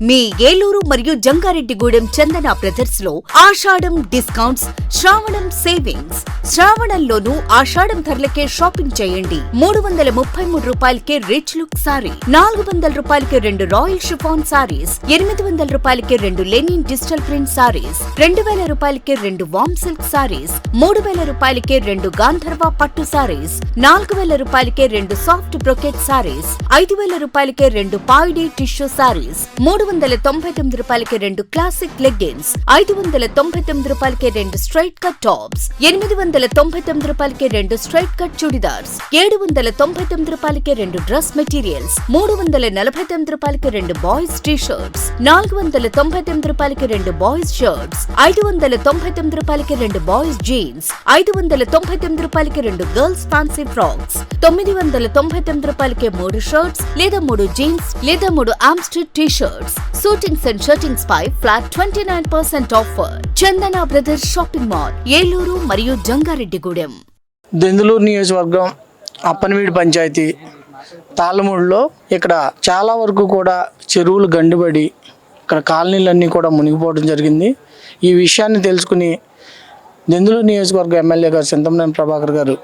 మీ ఏలూరు మరియు జంగారెడ్డిగూడెం చందన బ్రదర్స్ లో ఆషాఢం డిస్కౌంట్స్, శ్రావణం సేవింగ్స్. శ్రావణంలోనూ ఆషాఢం ధరలకే షాపింగ్ చేయండి. 333 రూపాయలకే రిచ్ లుక్ సారీ, 400 రూపాయలకి 2 రాయల్ షిఫాన్ సారీస్, 800 రూపాయలకి 2 లెనిన్ డిజిటల్ ప్రింట్ సారీస్, 2000 రూపాయలకి 2 వామ్ సిల్క్ సారీస్, 3000 రూపాయలకి 2 గాంధర్వ పట్టు సారీస్, 4000 రూపాయలకి 2 సాఫ్ట్ బ్రొకెట్ సారీస్, 5000 రూపాయలకి 2 పాయిడీ టిష్యూ సారీస్, 399 రూపాయలకి 2 క్లాసిక్ లెగ్గిన్స్, 599 రూపాయలకి 2 స్ట్రైట్ కట్ టాప్స్, 899 రూపాయలకి 2 స్ట్రైట్ కట్ చుడిదార్స్, 799 రూపాయలకి 2 డ్రెస్ మెటీరియల్స్, 349 రూపాయలకి 2 బాయ్స్ టీ షర్ట్స్, 499 రూపాయలకి 2 బాయ్స్ షర్ట్స్, 599 రూపాయలకి 2 బాయ్స్ జీన్స్, 599 రూపాయలకి 2 గర్ల్స్ ఫ్యాన్సీ ఫ్రాక్స్, 999 రూపాయలకి 3 షర్ట్స్ లేదా 3 జీన్స్ లేదా 3 ఆమ్స్ట్రిడ్ T shirts. Shootings and shirtings పై flat 29% offer. Chandana brothers shopping mall, Eluru మరియు జంగారెడ్డిగూడెం. దెందులూరు నియోజకవర్గం అప్పనవీడి పంచాయతీ తాళ్ళమూడిలో ఇక్కడ చాలా వరకు కూడా చెరువులు గండిపడి ఇక్కడ కాలనీలన్నీ కూడా మునిగిపోవడం జరిగింది. ఈ విషయాన్ని తెలుసుకుని దెందులూరు నియోజకవర్గ ఎమ్మెల్యే గారు చింతమనేని ప్రభాకర్ గారు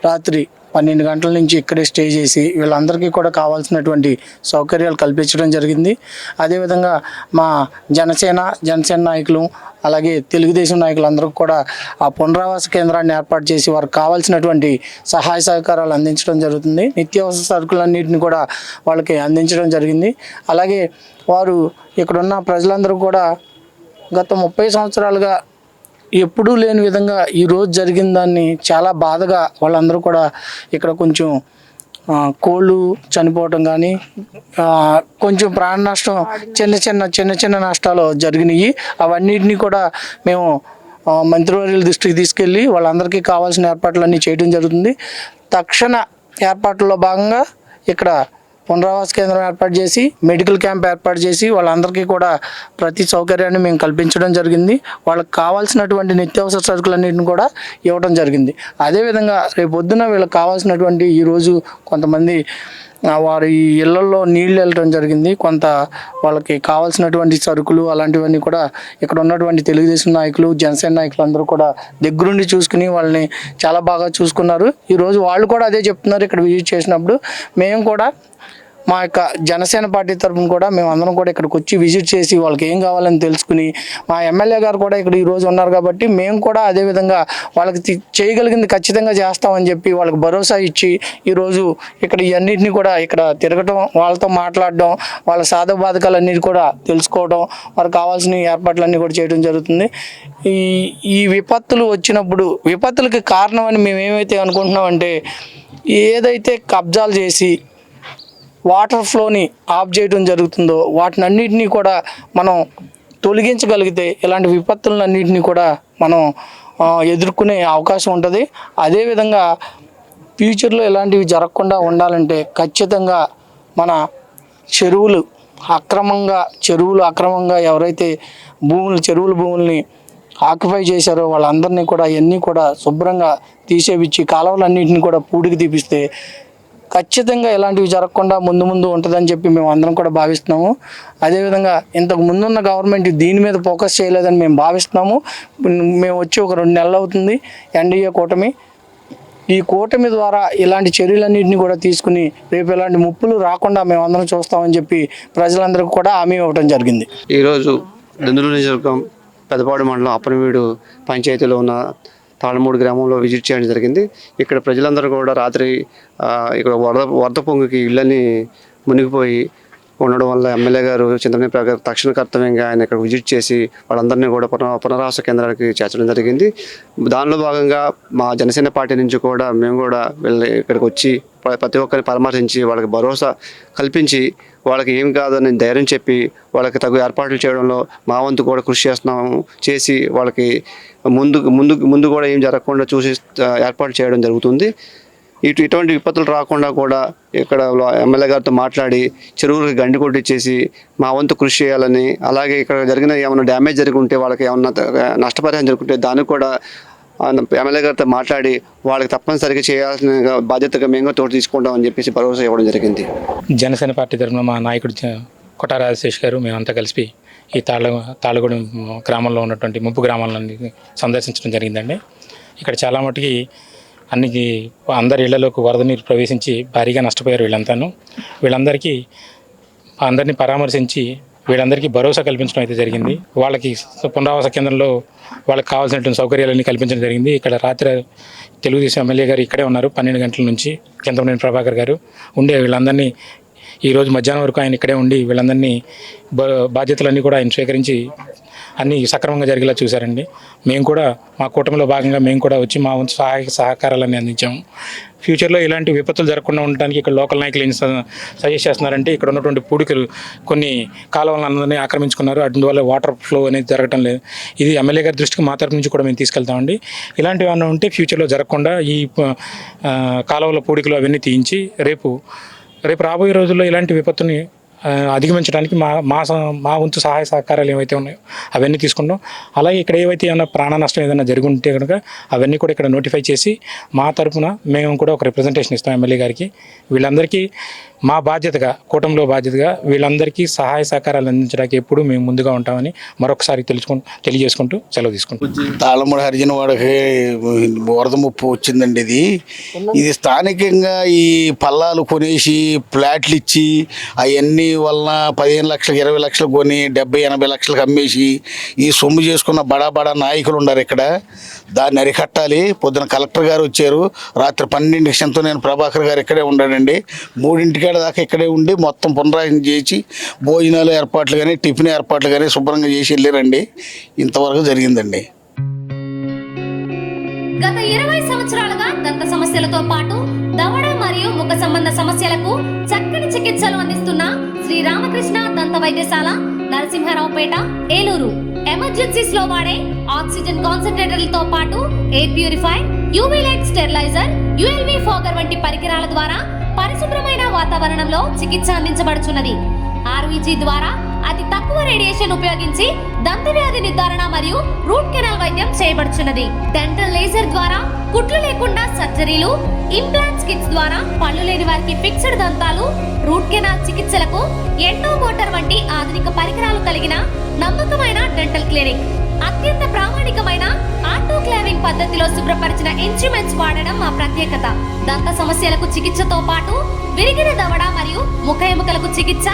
రాత్రి 12 గంటల నుంచి ఇక్కడే స్టే చేసి వీళ్ళందరికీ కూడా కావాల్సినటువంటి సౌకర్యాలు కల్పించడం జరిగింది. అదేవిధంగా మా జనసేన నాయకులు అలాగే తెలుగుదేశం నాయకులందరికీ కూడా ఆ పునరావాస కేంద్రాన్ని ఏర్పాటు చేసి వారికి కావాల్సినటువంటి సహాయ సహకారాలు అందించడం జరుగుతుంది. నిత్యావసర సరుకులన్నింటినీ కూడా వాళ్ళకి అందించడం జరిగింది. అలాగే వారు ఇక్కడున్న ప్రజలందరూ కూడా గత 30 సంవత్సరాలుగా ఎప్పుడూ లేని విధంగా ఈరోజు జరిగిన దాన్ని చాలా బాధగా వాళ్ళందరూ కూడా ఇక్కడ కొంచెం కోళ్ళు చనిపోవటం కానీ కొంచెం ప్రాణ నష్టం చిన్న చిన్న నష్టాలు జరిగినాయి. అవన్నిటినీ కూడా మేము మంత్రివర్యుల దృష్టికి తీసుకెళ్ళి వాళ్ళందరికీ కావాల్సిన ఏర్పాట్లన్నీ చేయడం జరుగుతుంది. తక్షణ ఏర్పాట్లలో భాగంగా ఇక్కడ పునరావాస కేంద్రం ఏర్పాటు చేసి మెడికల్ క్యాంప్ ఏర్పాటు చేసి వాళ్ళందరికీ కూడా ప్రతి సౌకర్యాన్ని మేము కల్పించడం జరిగింది. వాళ్ళకి కావాల్సినటువంటి నిత్యావసర సరుకులన్నింటిని కూడా ఇవ్వడం జరిగింది. అదేవిధంగా రేపు పొద్దున వీళ్ళకి కావాల్సినటువంటి ఈరోజు కొంతమంది వారి ఇళ్లలో నీళ్ళు వెళ్ళటం జరిగింది. కొంత వాళ్ళకి కావాల్సినటువంటి సరుకులు అలాంటివన్నీ కూడా ఇక్కడ ఉన్నటువంటి తెలుగుదేశం నాయకులు జనసేన నాయకులు అందరూ కూడా దగ్గరుండి చూసుకుని వాళ్ళని చాలా బాగా చూసుకున్నారు. ఈరోజు వాళ్ళు కూడా అదే చెప్తున్నారు. ఇక్కడ విజిట్ చేసినప్పుడు మేము కూడా మా యొక్క జనసేన పార్టీ తరఫున కూడా మేము అందరం కూడా ఇక్కడికి వచ్చి విజిట్ చేసి వాళ్ళకి ఏం కావాలని తెలుసుకుని మా ఎమ్మెల్యే గారు కూడా ఇక్కడ ఈరోజు ఉన్నారు కాబట్టి మేము కూడా అదేవిధంగా వాళ్ళకి చేయగలిగింది ఖచ్చితంగా చేస్తామని చెప్పి వాళ్ళకి భరోసా ఇచ్చి ఈరోజు ఇక్కడ ఇవన్నింటినీ కూడా ఇక్కడ తిరగటం, వాళ్ళతో మాట్లాడడం, వాళ్ళ సాధక బాధకాలన్నిటి కూడా తెలుసుకోవడం, వారికి కావాల్సిన ఏర్పాట్లన్నీ కూడా చేయడం జరుగుతుంది. ఈ విపత్తులు వచ్చినప్పుడు విపత్తులకి కారణం అని మేము ఏమైతే అనుకుంటున్నామంటే ఏదైతే కబ్జాలు చేసి వాటర్ ఫ్లోని ఆఫ్ చేయడం జరుగుతుందో వాటిని అన్నింటినీ కూడా మనం తొలగించగలిగితే ఇలాంటి విపత్తులన్నింటినీ కూడా మనం ఎదుర్కొనే అవకాశం ఉంటుంది. అదేవిధంగా ఫ్యూచర్లో ఇలాంటివి జరగకుండా ఉండాలంటే ఖచ్చితంగా మన చెరువులు అక్రమంగా ఎవరైతే చెరువుల భూముల్ని ఆక్యుపై చేశారో వాళ్ళందరినీ కూడా ఇవన్నీ కూడా శుభ్రంగా తీసేవిచ్చి కాలువలన్నింటినీ కూడా పూడికి తీపిస్తే ఖచ్చితంగా ఇలాంటివి జరగకుండా ముందు ఉంటుందని చెప్పి మేము అందరం కూడా భావిస్తున్నాము. అదేవిధంగా ఇంతకు ముందున్న గవర్నమెంట్ దీని మీద ఫోకస్ చేయలేదని మేము భావిస్తున్నాము. మేము వచ్చి ఒక 2 నెలలు అవుతుంది. ఎన్డీఏ ఈ కూటమి ద్వారా ఇలాంటి చర్యలన్నింటినీ కూడా తీసుకుని రేపు ఇలాంటి ముప్పులు రాకుండా మేము అందరం చూస్తామని చెప్పి ప్రజలందరికీ కూడా హామీ ఇవ్వడం జరిగింది. ఈరోజు దెందులూరు నియోజకవర్గం పెదపాడు మండలం అప్పనవీడు పంచాయతీలో ఉన్న తాళ్ళమూడి గ్రామంలో విజిట్ చేయడం జరిగింది. ఇక్కడ ప్రజలందరూ కూడా రాత్రి ఇక్కడ వరద పొంగుకి ఇళ్ళని మునిగిపోయి ఉండడం వల్ల ఎమ్మెల్యే గారు చింతమనేని ప్రభాకర్ గారు తక్షణ కర్తవ్యంగా ఆయన ఇక్కడ విజిట్ చేసి వాళ్ళందరినీ కూడా పునరావాస కేంద్రానికి చేర్చడం జరిగింది. దానిలో భాగంగా మా జనసేన పార్టీ నుంచి కూడా మేము కూడా ఇక్కడికి వచ్చి ప్రతి ఒక్కరిని పరామర్శించి వాళ్ళకి భరోసా కల్పించి వాళ్ళకి ఏం కాదని ధైర్యం చెప్పి వాళ్ళకి తగు ఏర్పాట్లు చేయడంలో మా వంతు కూడా కృషి చేసి వాళ్ళకి ముందు కూడా ఏం జరగకుండా చూసి ఏర్పాటు చేయడం జరుగుతుంది. ఇటువంటి విపత్తులు రాకుండా కూడా ఇక్కడ ఎమ్మెల్యే గారితో మాట్లాడి చెరువులకు గండి కొట్టించేసి మా వంతు కృషి చేయాలని, అలాగే ఇక్కడ జరిగిన ఏమైనా డ్యామేజ్ జరిగి ఉంటే వాళ్ళకి ఏమన్నా నష్టపరిహారం జరుగుతుంటే దానికి కూడా ఎమ్మెల్యే గారితో మాట్లాడి వాళ్ళకి తప్పనిసరిగా చేయాల్సిన బాధ్యతగా మేము తోడు తీసుకుంటామని చెప్పేసి భరోసా ఇవ్వడం జరిగింది. జనసేన పార్టీ తరఫున మా నాయకుడు కొట్టార రాజశేష్ గారు మేమంతా కలిసి ఈ తాళ్ళగూడెం గ్రామంలో ఉన్నటువంటి ముంపు గ్రామాలని సందర్శించడం జరిగిందండి. ఇక్కడ చాలా మటుకి అందరి ఇళ్లలోకి వరద నీరు ప్రవేశించి భారీగా నష్టపోయారు వీళ్ళందరికీ అందరినీ పరామర్శించి వీళ్ళందరికీ భరోసా కల్పించడం అయితే జరిగింది. వాళ్ళకి పునరావాస కేంద్రంలో వాళ్ళకి కావాల్సినటువంటి సౌకర్యాలన్నీ కల్పించడం జరిగింది. ఇక్కడ రాత్రి తెలుగుదేశం ఎమ్మెల్యే గారు ఇక్కడే ఉన్నారు. 12 గంటల నుంచి చింతమనేని ప్రభాకర్ గారు వీళ్ళందరినీ ఈరోజు మధ్యాహ్నం వరకు ఆయన ఇక్కడే ఉండి వీళ్ళందరినీ బాధ్యతలన్నీ కూడా ఆయన స్వీకరించి అన్నీ సక్రమంగా జరిగేలా చూశారండి. మేము కూడా మా కూటమిలో భాగంగా మేము కూడా వచ్చి మా వంతు సహకారాలన్నీ అందించాము. ఫ్యూచర్లో ఇలాంటి విపత్తులు జరగకుండా ఉండడానికి ఇక్కడ లోకల్ నాయకులు ఏం సజెస్ట్ చేస్తున్నారంటే ఇక్కడ ఉన్నటువంటి పూడికలు కొన్ని కాలువలందరినీ ఆక్రమించుకున్నారు. అందువల్ల వాటర్ ఫ్లో అనేది జరగడం లేదు. ఇది ఎమ్మెల్యే గారి దృష్టికి మా తరపు నుంచి కూడా మేము తీసుకెళ్తామండి. ఇలాంటివి ఏమన్నా ఉంటే ఫ్యూచర్లో జరగకుండా ఈ కాలువల పూడికలు అవన్నీ తీయించి రేపు రాబోయే రోజుల్లో ఇలాంటి విపత్తుని అధిగమించడానికి మా వంతు సహాయ సహకారాలు ఏవైతే ఉన్నాయో అవన్నీ తీసుకుంటాం. అలాగే ఇక్కడ ఏవైతే ఏమైనా ప్రాణ నష్టం ఏదైనా జరిగి ఉంటే కనుక అవన్నీ కూడా ఇక్కడ నోటిఫై చేసి మా తరఫున మేము కూడా ఒక రిప్రజెంటేషన్ ఇస్తాం ఎమ్మెల్యే గారికి. వీళ్ళందరికీ మా బాధ్యతగా కూటమిలో బాధ్యతగా వీళ్ళందరికీ సహాయ సహకారాలు అందించడానికి ఎప్పుడూ మేము ముందుగా ఉంటామని మరొకసారి తెలియజేసుకుంటూ సెలవు తీసుకుంటాం. తాళ్ళమూడి హరిజనవాడకి వరద ముప్పు వచ్చిందండి. ఇది స్థానికంగా ఈ పల్లాలు కొనేసి ఫ్లాట్లు ఇచ్చి అవన్నీ వలన 15 లక్షలకు 20 లక్షలకు కొని 70-80 లక్షలకు అమ్మేసి ఈ సొమ్ము చేసుకున్న బడా నాయకులు ఉన్నారు ఇక్కడ. దాన్ని అరికట్టాలి. పొద్దున కలెక్టర్ గారు వచ్చారు. రాత్రి 12కి చింతమనేని నేను ప్రభాకర్ గారు ఇక్కడే ఉన్నాడండి. 3 దాకా ఇక్కడే ఉండి మొత్తం పునరాయం చేసి భోజనాలు ఏర్పాట్లు కానీ టిఫిన్ ఏర్పాట్లు కానీ శుభ్రంగా చేసి వెళ్ళారండి. ఇంతవరకు జరిగిందండి. గత 20 సంవత్సరాలుగా దంత సమస్యలతో పాటు దవడ మరియు ముఖ సంబంధ సమస్యలకు చక్కని చికిత్సలు అందిస్తున్న శ్రీ రామకృష్ణ దంత వైద్యశాల, నరసింహారావుపేట, ఏలూరు. ఎమర్జెన్సీస్ లో వాడే ఆక్సిజన్ కాన్సంట్రేటర్లతో పాటు air purifier, UV light steriliser, ULV fogger వంటి పరికరాల ద్వారా పరిశుభ్రమైన వాతావరణంలో చికిత్స అందించబడుచున్నది. ఆర్వీజీ ద్వారా అతి తక్కువ రేడియేషన్ ఉపయోగించి దంత వ్యాధి నిర్ధారణ మరియు రూట్ కెనాల్ వైద్యం చేయబడుచున్నది. డెంటల్ లేజర్ ద్వారా కుట్లు లేకుండా సర్జరీలు, ఇంప్లాంట్స్ కిట్స్ ద్వారా పళ్ళు లేని వారికి ఫిక్స్డ్ దంతాలు, రూట్ కెనాల్ చికిత్సలకు ఎండో మోటార్ వంటి ఆధునిక పరికరాలు కలిగిన నమ్మకమైన డెంటల్ క్లినిక్. అత్యంత ప్రామాణికమైన ఆటోక్లావింగ్ పద్ధతిలో శుభ్రపరిచిన ఇన్స్ట్రుమెంట్స్ వాడడం మా ప్రత్యేకత. దంత సమస్యలకు చికిత్సతో పాటు విరిగిన దవడ మరియు ముఖ ఎముకలకు చికిత్స,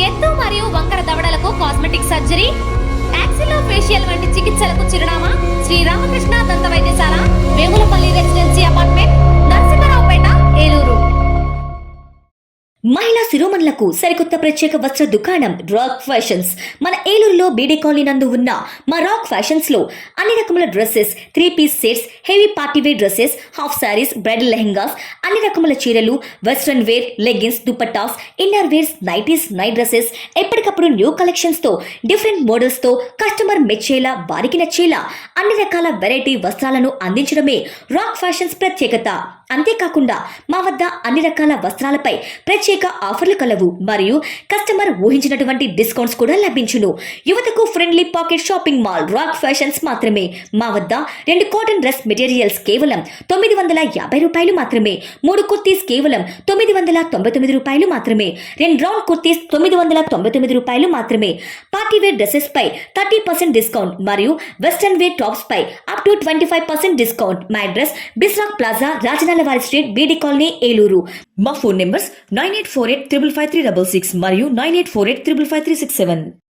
ఎత్తు మరియు వంకర దవడలకు కాస్మెటిక్ సర్జరీ, యాక్సిలోఫేషియల్ వంటి చికిత్సలకు చిరునామా శ్రీ రామకృష్ణ దంత వైద్యశాల, వేములపల్లి రెసిడెన్సీ అపార్ట్మెంట్, నరసింహారావుపేట, ఏలూరు. మహిళా శిరోమణులకు సరికొత్త ప్రత్యేక వస్త్ర దుకాణం రాక్ ఫ్యాషన్స్. మన ఏలూరులో బీడీ కాలనీ నందు ఉన్న మా రాక్ ఫ్యాషన్స్ లో అన్ని రకముల dresses, three piece sets, heavy party wear dresses, half saris, bridal lehengas, అన్ని రకముల చీరలు, western wear, leggings, dupattas, inner wears, nighties, night dresses, ఎప్పటికప్పుడు న్యూ కలెక్షన్స్ తో డిఫరెంట్ మోడల్స్ తో కస్టమర్ మెచ్చేలా, వారికి నచ్చేలా అన్ని రకాల వెరైటీ వస్త్రాలను అందించడమే రాక్ ఫ్యాషన్స్ ప్రత్యేకత. అంతేకాకుండా మా వద్ద అన్ని రకాల వస్త్రాలపై ప్రత్యేక ఆఫర్లు కలవు మరియు కస్టమర్ ఊహించినటువంటి డిస్కౌంట్స్ కూడా లభించును. యువతకు friendly pocket shopping mall rock fashions మాత్రమే. మా వద్ద 2 కాటన్ డ్రెస్ మెటీరియల్స్ కేవలం 950 రూపాయలు మాత్రమే, 3 కుర్తీస్ కేవలం 999 రూపాయలు మాత్రమే, 2 రౌండ్ కుర్తీస్ 999 రూపాయలు మాత్రమే. పార్టీ వేర్ డ్రెస్సెస్ పై 30% డిస్కౌంట్ మరియు వెస్టర్న్ వేర్ టాప్స్ పై అప్ టు 25% డిస్కౌంట్. మా అడ్రస్ బిస్రాక్ plaza, Rajanalavari street, BD colony, Eluru. మా ఫోన్ నెంబర్స్ 9848 555 366 మరియు 9848 555 367.